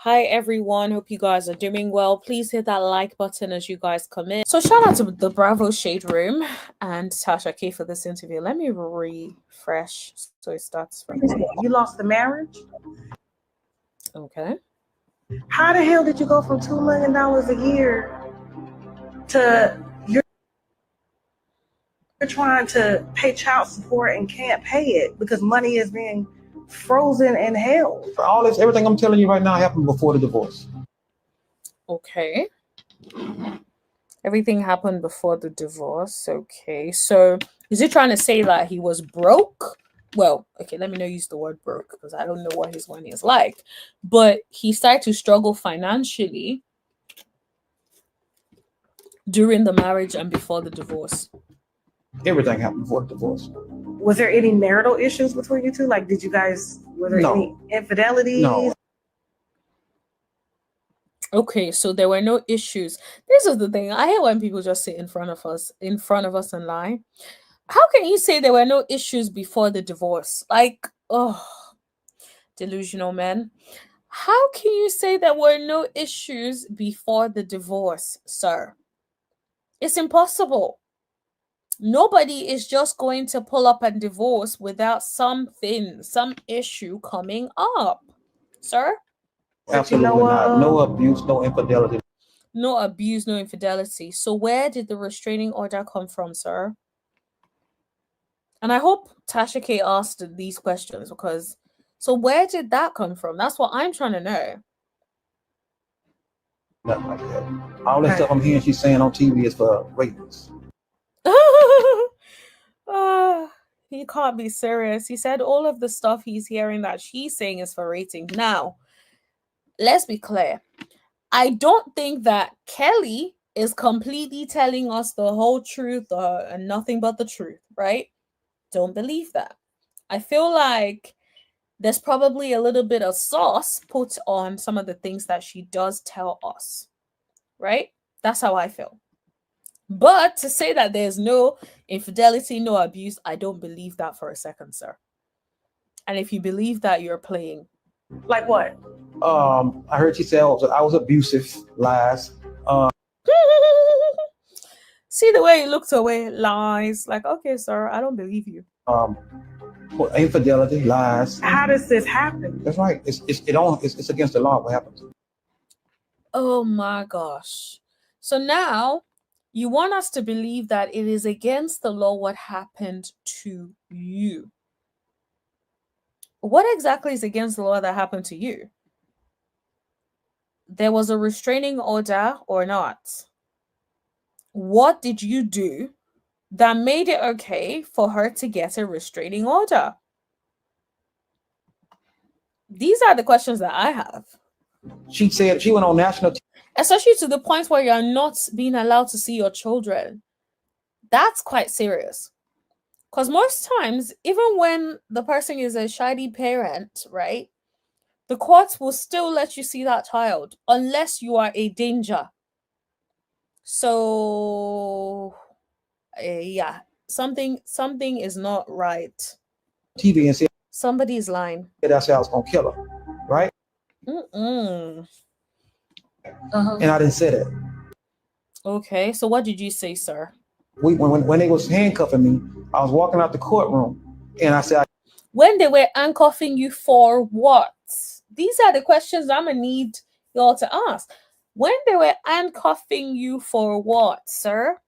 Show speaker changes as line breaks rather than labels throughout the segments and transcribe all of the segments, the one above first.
Hi everyone, hope you guys are doing well. Please hit that like button as you guys come in. So shout out to the Bravo Shade Room and Tasha K for this interview. Let me refresh so it starts from here.
You lost the marriage?
Okay.
How the hell did you go from $2 million a year to you're trying to pay child support and can't pay it because money is being frozen and held?
For all this, everything I'm telling you right now happened before the divorce.
Okay. Everything happened before the divorce. Okay. So is he trying to say that he was broke? Well, okay, let me not use the word broke because I don't know what his money is like. But he started to struggle financially during the marriage and before the divorce.
Everything happened before the divorce.
Was there any marital issues between you two? Like, were there any infidelities?
No.
Okay, so there were no issues. This is the thing. I hate when people just sit in front of us and lie. How can you say there were no issues before the divorce? Like, oh, delusional man. How can you say there were no issues before the divorce, sir? It's impossible. Nobody is just going to pull up and divorce without some issue coming up, sir.
Absolutely not. No abuse, no infidelity.
No abuse, no infidelity. So where did the restraining order come from, sir? And I hope Tasha K asked these questions because, so where did that come from? That's what I'm trying to know.
Nothing like that. All that stuff I'm hearing she's saying on TV is for ratings.
He can't be serious. He said all of the stuff he's hearing that she's saying is for ratings. Now, let's be clear. I don't think that Kelli is completely telling us the whole truth and nothing but the truth, right? Don't believe that. I feel like there's probably a little bit of sauce put on some of the things that she does tell us, right? That's how I feel. But to say that there's no infidelity, no abuse, I don't believe that for a second, sir. And if you believe that, you're playing.
Like what?
I heard she said I was abusive, lies.
See the way he looked away, lies. Like, okay, sir, I don't believe you.
Infidelity, lies.
How does this happen?
That's right. It's against the law. What happens?
Oh my gosh. So now you want us to believe that it is against the law what happened to you. What exactly is against the law that happened to you? There was a restraining order or not? What did you do that made it okay for her to get a restraining order? These are the questions that I have.
She said she went on national TV.
Especially to the point where you're not being allowed to see your children. That's quite serious. Because most times, even when the person is a shady parent, right, the courts will still let you see that child unless you are a danger. So, yeah, something is not right.
TV and said
somebody's lying.
That's how I was gonna kill her, right? And I didn't say that.
Okay, so what did you say, sir?
When they was handcuffing me, I was walking out the courtroom, and I said,
when they were handcuffing you for what? These are the questions I'm gonna need y'all to ask. When they were handcuffing you for what, sir?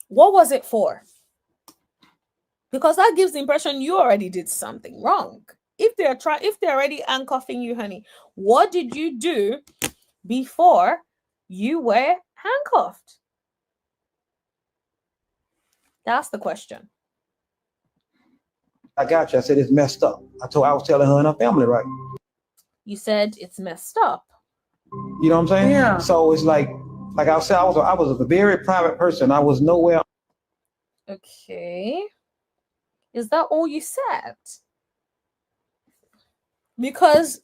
What was it for? Because that gives the impression you already did something wrong. If they're already handcuffing you, honey, what did you do before you were handcuffed? That's the question.
I got you. I said it's messed up. I was telling her and her family, right?
You said it's messed up.
You know what I'm saying?
Yeah.
So it's like I said, I was a very private person. I was nowhere.
Okay. Is that all you said? Because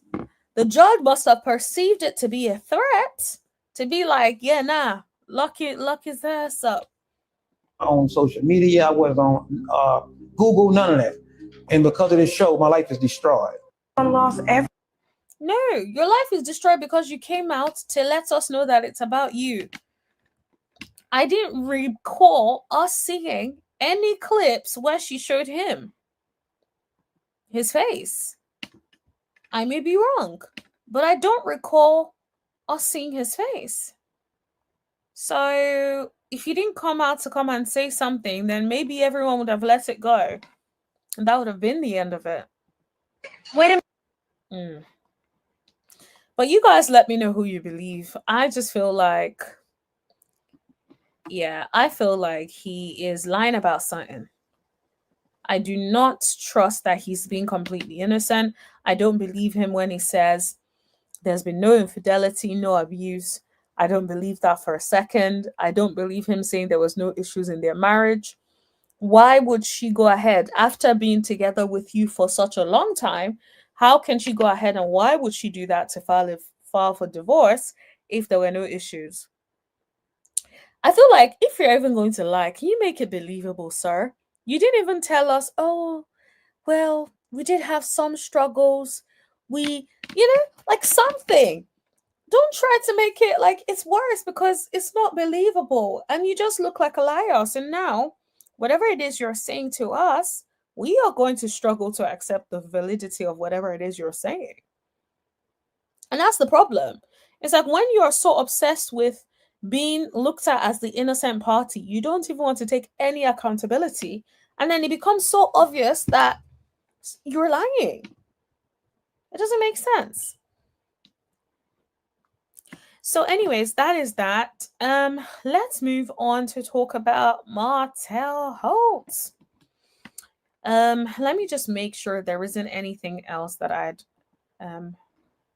the judge must have perceived it to be a threat, to be like, yeah, nah, lock his ass up.
On social media, I was on Google, none of that. And because of this show, my life is destroyed.
I lost everything.
No, your life is destroyed because you came out to let us know that it's about you. I didn't recall us seeing any clips where she showed him his face. I may be wrong, but I don't recall us seeing his face. So if you didn't come out to come and say something, then maybe everyone would have let it go. And that would have been the end of it.
Wait a
minute. But you guys let me know who you believe. I just feel like, yeah, I feel like he is lying about something. I do not trust that he's being completely innocent. I don't believe him when he says there's been no infidelity, no abuse. I don't believe that for a second. I don't believe him saying there was no issues in their marriage. Why would she go ahead after being together with you for such a long time? How can she go ahead and why would she do that to file for divorce if there were no issues? I feel like if you're even going to lie, can you make it believable, sir? You didn't even tell us, oh, well, we did have some struggles. We, like something. Don't try to make it like it's worse because it's not believable and you just look like a liar. So now, whatever it is you're saying to us, we are going to struggle to accept the validity of whatever it is you're saying. And that's the problem. It's like when you are so obsessed with being looked at as the innocent party, you don't even want to take any accountability. And then it becomes so obvious that you're lying. It doesn't make sense. So anyways, that is that. Let's move on to talk about Martell Holt. Let me just make sure there isn't anything else that I'd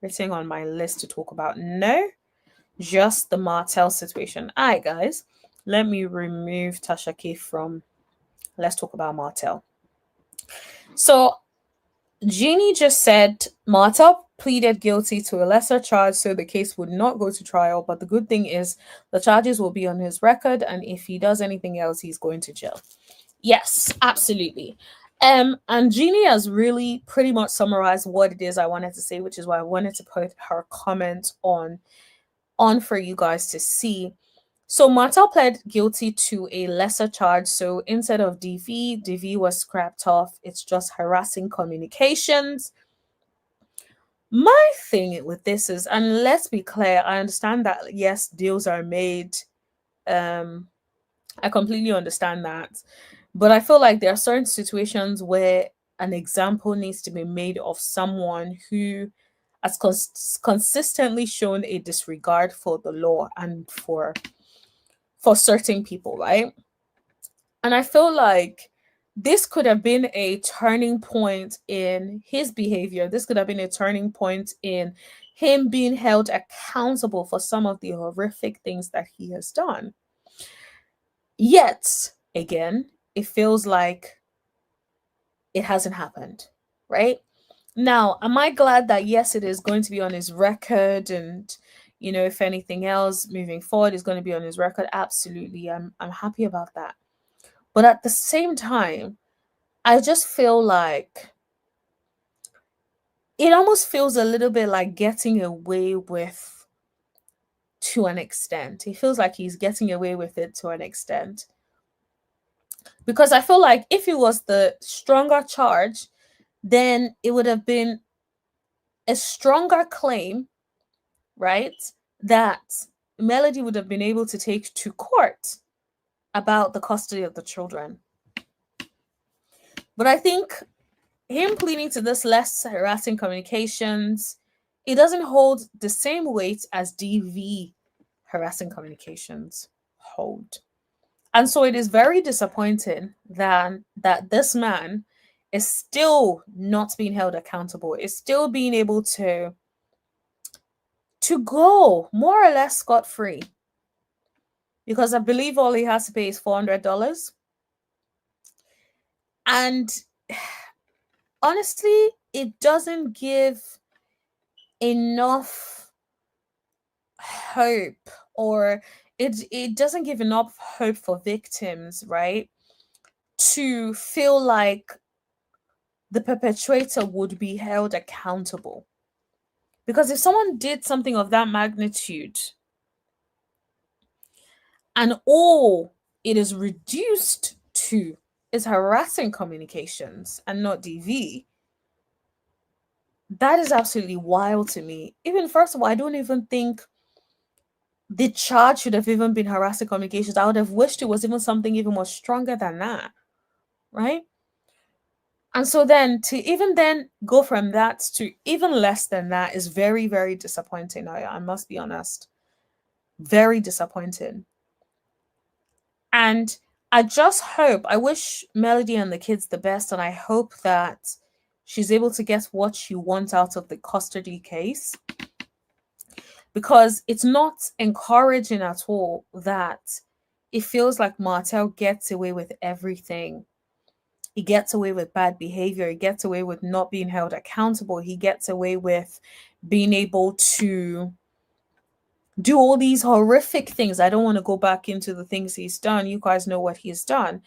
written on my list to talk about. No, just the Martell situation. All right, guys, let me remove Tasha K from let's talk about Martell. So Jeannie just said Martell pleaded guilty to a lesser charge, so the case would not go to trial. But the good thing is the charges will be on his record, and if he does anything else, he's going to jail. Yes, absolutely. And Jeannie has really pretty much summarized what it is I wanted to say, which is why I wanted to put her comment on for you guys to see. So Martell pled guilty to a lesser charge. So instead of DV was scrapped off. It's just harassing communications. My thing with this is, and let's be clear, I understand that yes, deals are made. I completely understand that. But I feel like there are certain situations where an example needs to be made of someone who has consistently shown a disregard for the law and for certain people, right? And I feel like this could have been a turning point in his behavior. This could have been a turning point in him being held accountable for some of the horrific things that he has done. Yet, again, it feels like it hasn't happened, right? Now, am I glad that yes, it is going to be on his record and if anything else moving forward is going to be on his record? Absolutely. I'm happy about that. But at the same time, I just feel like it almost feels a little bit like getting away with to an extent. It feels like he's getting away with it to an extent. Because I feel like if it was the stronger charge, then it would have been a stronger claim, right? That Melody would have been able to take to court about the custody of the children. But I think him pleading to this less harassing communications, it doesn't hold the same weight as DV harassing communications hold. And so it is very disappointing that this man is still not being held accountable, is still being able to go more or less scot-free. Because I believe all he has to pay is $400. And honestly, it doesn't give enough hope, or it doesn't give enough hope for victims, right? To feel like the perpetrator would be held accountable. Because if someone did something of that magnitude and all it is reduced to is harassing communications and not DV, that is absolutely wild to me. Even first of all, I don't even think the charge should have even been harassing communications. I would have wished it was even something even more stronger than that, right? And so then to even then go from that to even less than that is very, very disappointing. I must be honest. Very disappointing. And I just hope, I wish Melody and the kids the best, and I hope that she's able to get what she wants out of the custody case. Because it's not encouraging at all that it feels like Martell gets away with everything. He gets away with bad behavior. He gets away with not being held accountable. He gets away with being able to do all these horrific things. I don't want to go back into the things he's done. You guys know what he's done.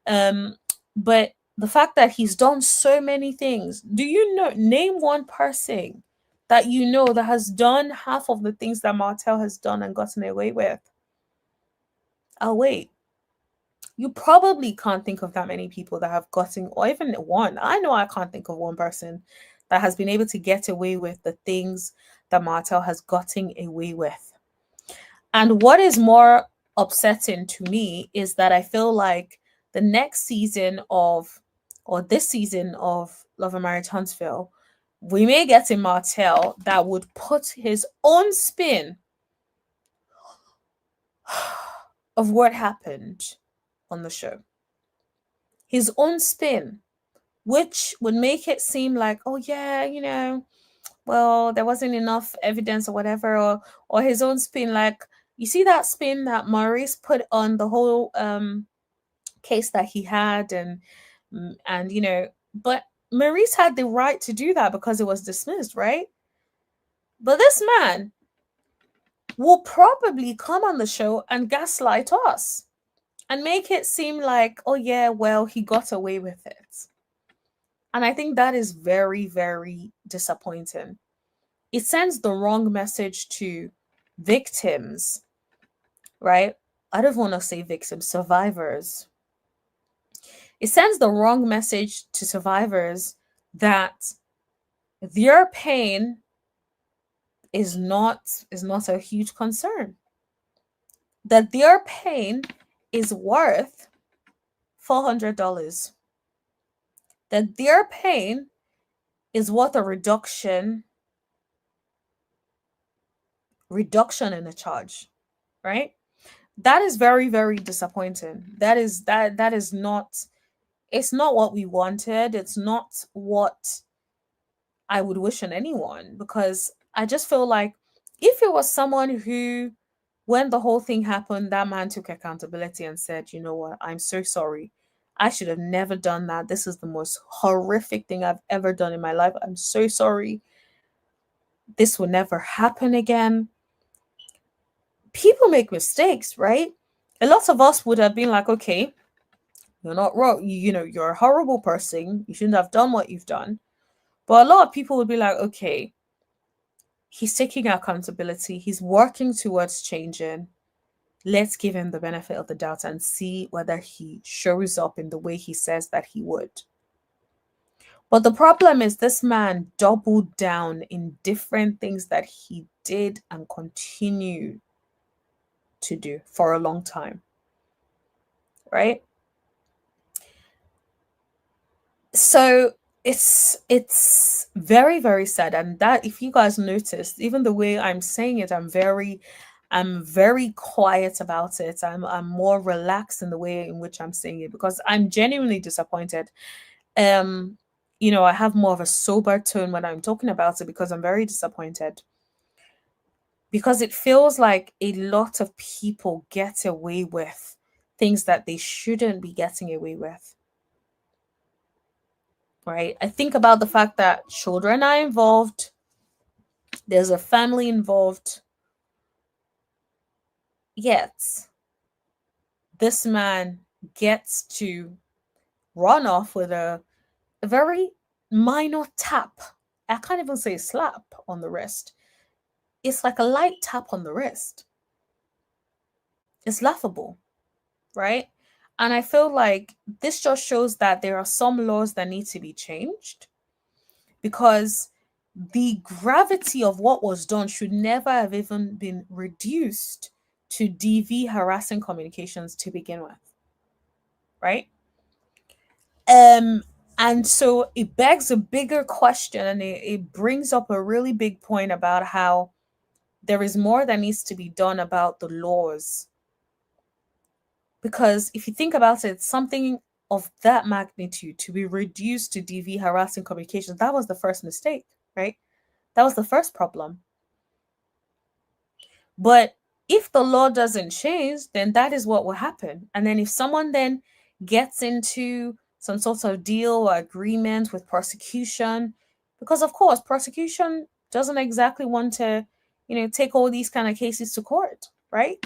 But the fact that he's done so many things, do you know, name one person that you know that has done half of the things that Martell has done and gotten away with? Oh, wait. You probably can't think of that many people that have gotten, or even one. I know I can't think of one person that has been able to get away with the things that Martell has gotten away with. And what is more upsetting to me is that I feel like the next season of, or this season of Love and Marriage Huntsville, we may get a Martell that would put his own spin of what happened on the show. His own spin, which would make it seem like, oh yeah, you know, well, there wasn't enough evidence or whatever, or his own spin, like, you see that spin that Maurice put on the whole case that he had, and you know, but Maurice had the right to do that because it was dismissed, right? But this man will probably come on the show and gaslight us and make it seem like, oh yeah, well, he got away with it. And I think that is very, very disappointing. It sends the wrong message to victims, right? I don't want to say victims, survivors. It sends the wrong message to survivors that their pain is not a huge concern. That their pain is worth $400. That their pain is worth a reduction in a charge, right? That is very, very disappointing. That is not, it's not what we wanted. It's not what I would wish on anyone, because I just feel like if it was someone who, when the whole thing happened, that man took accountability and said, you know what, I'm so sorry. I should have never done that. This is the most horrific thing I've ever done in my life. I'm so sorry. This will never happen again. People make mistakes, right? A lot of us would have been like, okay, you're not wrong. You know, you're a horrible person. You shouldn't have done what you've done. But a lot of people would be like, okay, he's taking accountability. He's working towards changing. Let's give him the benefit of the doubt and see whether he shows up in the way he says that he would. But the problem is this man doubled down in different things that he did and continue to do for a long time, right? So it's very, very sad. And that, if you guys noticed, even the way I'm saying it, I'm very quiet about it. I'm more relaxed in the way in which I'm saying it, because I'm genuinely disappointed. You know, I have more of a sober tone when I'm talking about it because I'm very disappointed. Because it feels like a lot of people get away with things that they shouldn't be getting away with. Right? I think about the fact that children are involved, there's a family involved, yet this man gets to run off with a very minor tap I can't even say slap on the wrist. It's like a light tap on the wrist. It's laughable, right? And I feel like this just shows that there are some laws that need to be changed, because the gravity of what was done should never have even been reduced to DV harassing communications to begin with, right? And so it begs a bigger question, and it brings up a really big point about how there is more that needs to be done about the laws. Because if you think about it, something of that magnitude to be reduced to DV harassing communications, that was the first mistake, right? That was the first problem. But if the law doesn't change, then that is what will happen. And then if someone then gets into some sort of deal or agreement with prosecution, because of course, prosecution doesn't exactly want to, take all these kind of cases to court, right?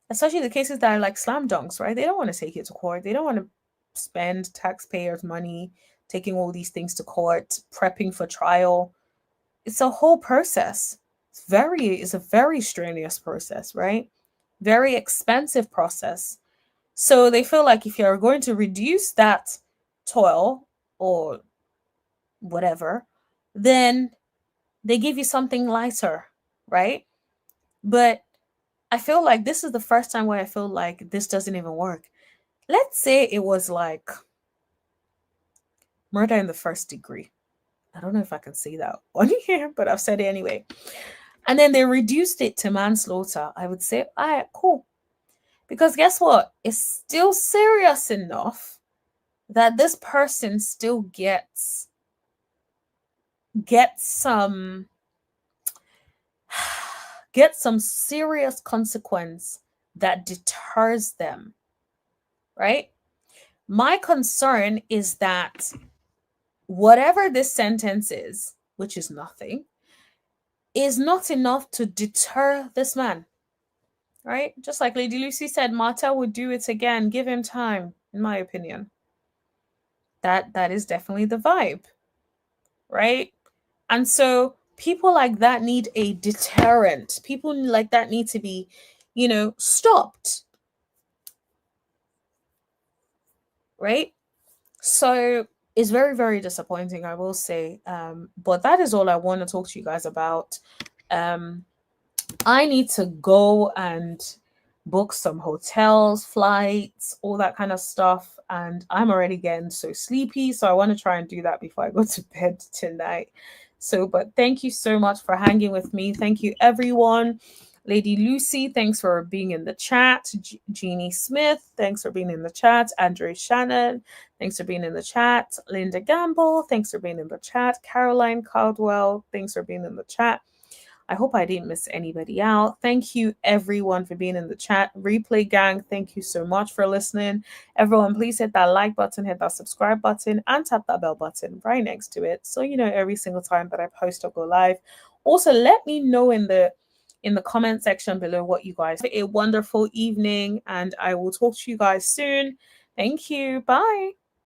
Especially the cases that are like slam dunks, right? They don't want to take it to court. They don't want to spend taxpayers' money taking all these things to court, prepping for trial. It's a whole process. It's a very strenuous process, right? Very expensive process. So they feel like if you're going to reduce that toil or whatever, then they give you something lighter, right? But I feel like this is the first time where I feel like this doesn't even work. Let's say it was like murder in the first degree. I don't know if I can say that on here, but I've said it anyway. And then they reduced it to manslaughter. I would say, all right, cool. Because guess what? It's still serious enough that this person still gets some serious consequence that deters them, right? My concern is that whatever this sentence is, which is nothing, is not enough to deter this man, right? Just like Lady Lucy said, Martell would do it again. Give him time, in my opinion. That is definitely the vibe, right? And so people like that need a deterrent. People like that need to be, stopped, right? So it's very, very disappointing, I will say. But that is all I want to talk to you guys about. I need to go and book some hotels, flights, all that kind of stuff. And I'm already getting so sleepy. So I want to try and do that before I go to bed tonight. So, but thank you so much for hanging with me. Thank you, everyone. Lady Lucy, thanks for being in the chat. Jeannie Smith, thanks for being in the chat. Andre Shannon, thanks for being in the chat. Linda Gamble, thanks for being in the chat. Caroline Caldwell, thanks for being in the chat. I hope I didn't miss anybody out. Thank you, everyone, for being in the chat. Replay gang, thank you so much for listening. Everyone, please hit that like button, hit that subscribe button, and tap that bell button right next to it, so you know every single time that I post or go live. Also, let me know in the comment section below what you guys have. A wonderful evening, and I will talk to you guys soon. Thank you. Bye.